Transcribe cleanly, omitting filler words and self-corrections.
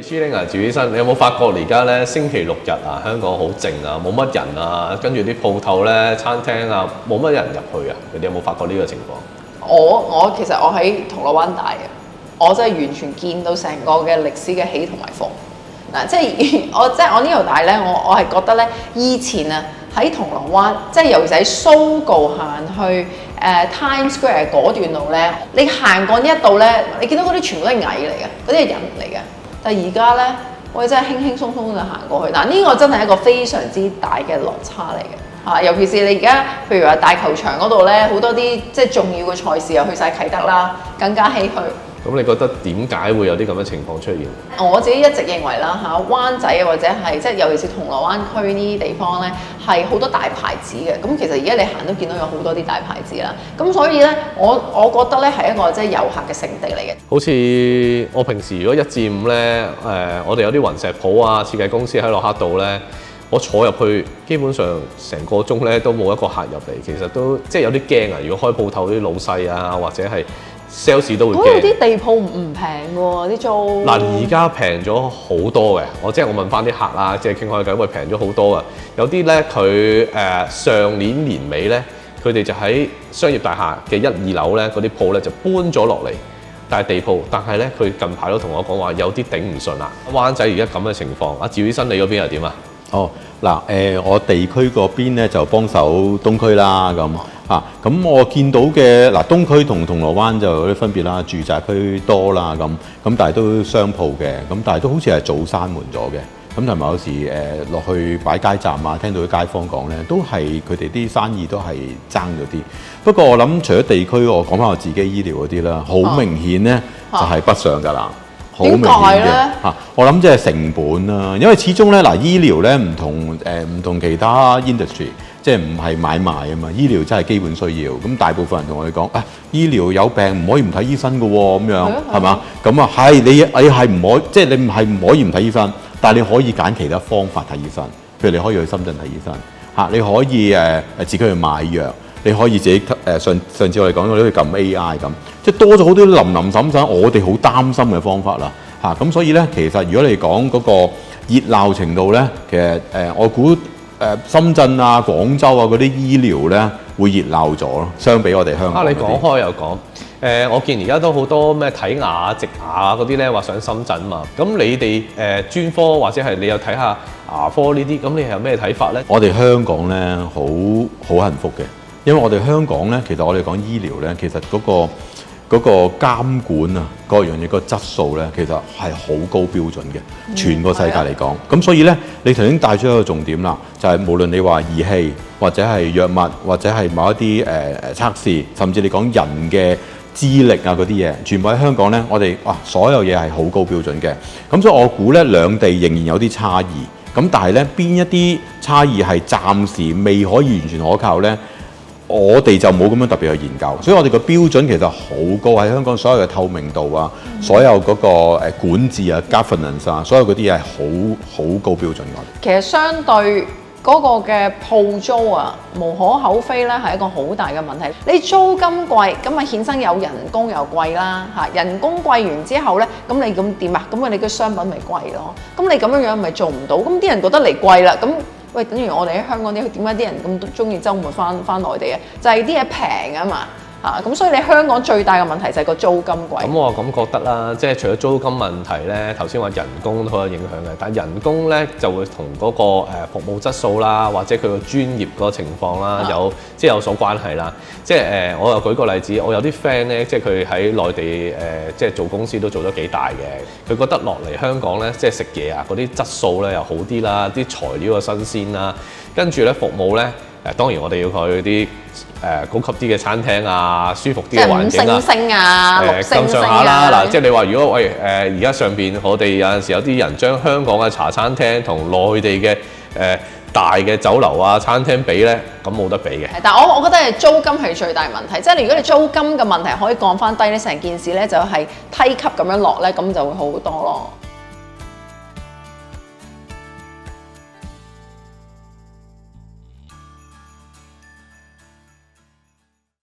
喂，Chiling啊，趙醫生，你有冇發覺而家咧星期六日啊，香港好靜啊，冇乜人啊，跟住啲鋪頭咧、餐廳啊，冇乜人入去啊？你有冇發覺呢個情況？我其實我喺銅鑼灣大嘅，我真係完全見到成個嘅歷史嘅起同埋伏。嗱，即係我呢度大咧，我係覺得咧，以前啊喺銅鑼灣，即係尤其是喺 Sogo 行去Times Square 嗰段路咧，你行過呢一度咧，你見到嗰啲全部都係蟻嚟嘅，嗰啲係人嚟嘅。但係而家咧，我哋真係輕輕鬆鬆就行過去。嗱，呢個真係一個非常之大嘅落差嚟嘅嚇，尤其是你而家譬如話大球場嗰度咧，好多啲即係重要嘅賽事又去晒啟德啦，更加唏噓。咁你覺得點解會有啲咁嘅情況出現？我自己一直認為啦嚇，灣仔或者係即係尤其是銅鑼灣區呢啲地方咧，係好多大牌子嘅。咁其實而家你行都見到有好多啲大牌子啦。咁所以咧，我覺得咧係一個即係遊客嘅聖地嚟嘅。好似我平時如果1至5咧，我哋有啲雲石鋪啊、設計公司喺駱克道咧，我坐入去基本上成個鐘咧都冇一個客入嚟，其實都即係有啲驚啊！如果開鋪頭啲老細啊，或者係 sales 都會驚。嗰度啲地鋪唔平喎，啲租。嗱，而家平咗好多嘅，我問翻啲客啦，即係傾開偈，喂，平咗好多啊！有啲咧佢上年年尾咧，佢哋就喺商業大廈嘅1、2樓咧，嗰啲鋪咧就搬咗落嚟，但係地鋪，但係咧佢近排都同我講話有啲頂唔順啦。灣仔而家咁嘅情況，阿趙醫生你嗰邊又點啊？哦，嗱，我地區嗰邊咧就幫手東區啦，咁我見到嘅嗱，東區同銅鑼灣就有啲分別啦，住宅區多啦，咁但係都商鋪嘅，咁但係都好似係早閂門咗嘅，咁同埋有時落去擺街站啊，聽到啲街坊講咧，都係佢哋啲生意都係爭咗啲。不過我諗除咗地區，我講翻我自己醫療嗰啲啦，好明顯咧就係北上㗎啦。好明顯嘅嚇，我諗即係成本啦，因為始終咧嗱，醫療咧唔同其他 industry， 即係唔係買賣啊嘛，醫療真係基本需要。咁大部分人同我哋講，醫療有病唔可以唔睇醫生㗎喎，咁樣係嘛？咁啊係你係唔可，即係你係唔可以唔睇醫生，但係你可以揀其他方法睇醫生，譬如你可以去深圳睇醫生嚇，你可以自己去買藥。你可以自己上次我哋講咗，你可以撳 AI 咁，即係多咗好多林林總總，我哋好擔心嘅方法啦嚇。咁所以咧，其實如果你講嗰個熱鬧程度咧，其實我估深圳啊、廣州啊嗰啲醫療咧會熱鬧咗咯，相比我哋香港。你講開又講，我見而家都好多咩睇牙、植牙嗰啲咧話上深圳嘛。咁你哋專科或者係你有睇下牙科呢啲，咁你係有咩睇法咧？我哋香港咧好幸福嘅。因為我哋香港咧，其實我哋講醫療咧，其實嗰個監管啊，各樣嘢個質素咧，其實係好高標準嘅，全個世界嚟講。咁所以咧，你頭先帶出一個重點啦，就係無論你話儀器，或者係藥物，或者係某一啲測試，甚至你講人嘅資歷啊嗰啲嘢，全部喺香港咧，我哋所有嘢係好高標準嘅。咁所以我估咧，兩地仍然有啲差異。咁但係咧，邊一啲差異係暫時未可以完全可靠咧？我哋就冇咁樣特別去研究，所以我哋個標準其實好高，喺香港所有嘅透明度啊，所有嗰個管治啊、governance 啊，所有嗰啲嘢係好高標準嘅。其實相對嗰個嘅鋪租啊，無可厚非咧，係一個好大嘅問題。你租金貴，咁啊衍生有人工又貴啦嚇，人工貴完之後咧，咁你咁點啊？咁你嘅商品咪貴咯？咁你咁樣咪做唔到？咁啲人覺得你貴啦，咁。喂，等於我哋喺香港啲，點解啲人咁中意週末翻內地啊？就係啲嘢平啊嘛嚇，咁所以你香港最大嘅問題就係個租金貴。咁我咁覺得啦，即係除咗租金問題咧，頭先話人工都好有影響嘅，但係人工咧就會同嗰個服務質素啦，或者佢個專業嗰個情況啦，有所關係啦。即係我又舉個例子，我有啲 friend 咧，即係佢喺內地即係做公司都做咗幾大嘅，佢覺得落嚟香港咧，即係食嘢啊嗰啲質素咧又好啲啦，啲材料又新鮮啦，跟住咧服務咧當然我哋要去啲高級啲嘅餐廳啊，舒服啲嘅環境啦，五星啊，六星咁上下啦。嗱，即係你話如果喂而家上邊我哋有陣時有啲人將香港嘅茶餐廳同內地嘅大嘅酒樓啊餐廳比咧，咁冇得比嘅。但係我覺得係租金係最大問題，即係如果你租金嘅問題可以降翻低咧，成件事咧就係梯級咁樣落咧，咁就會好好多咯。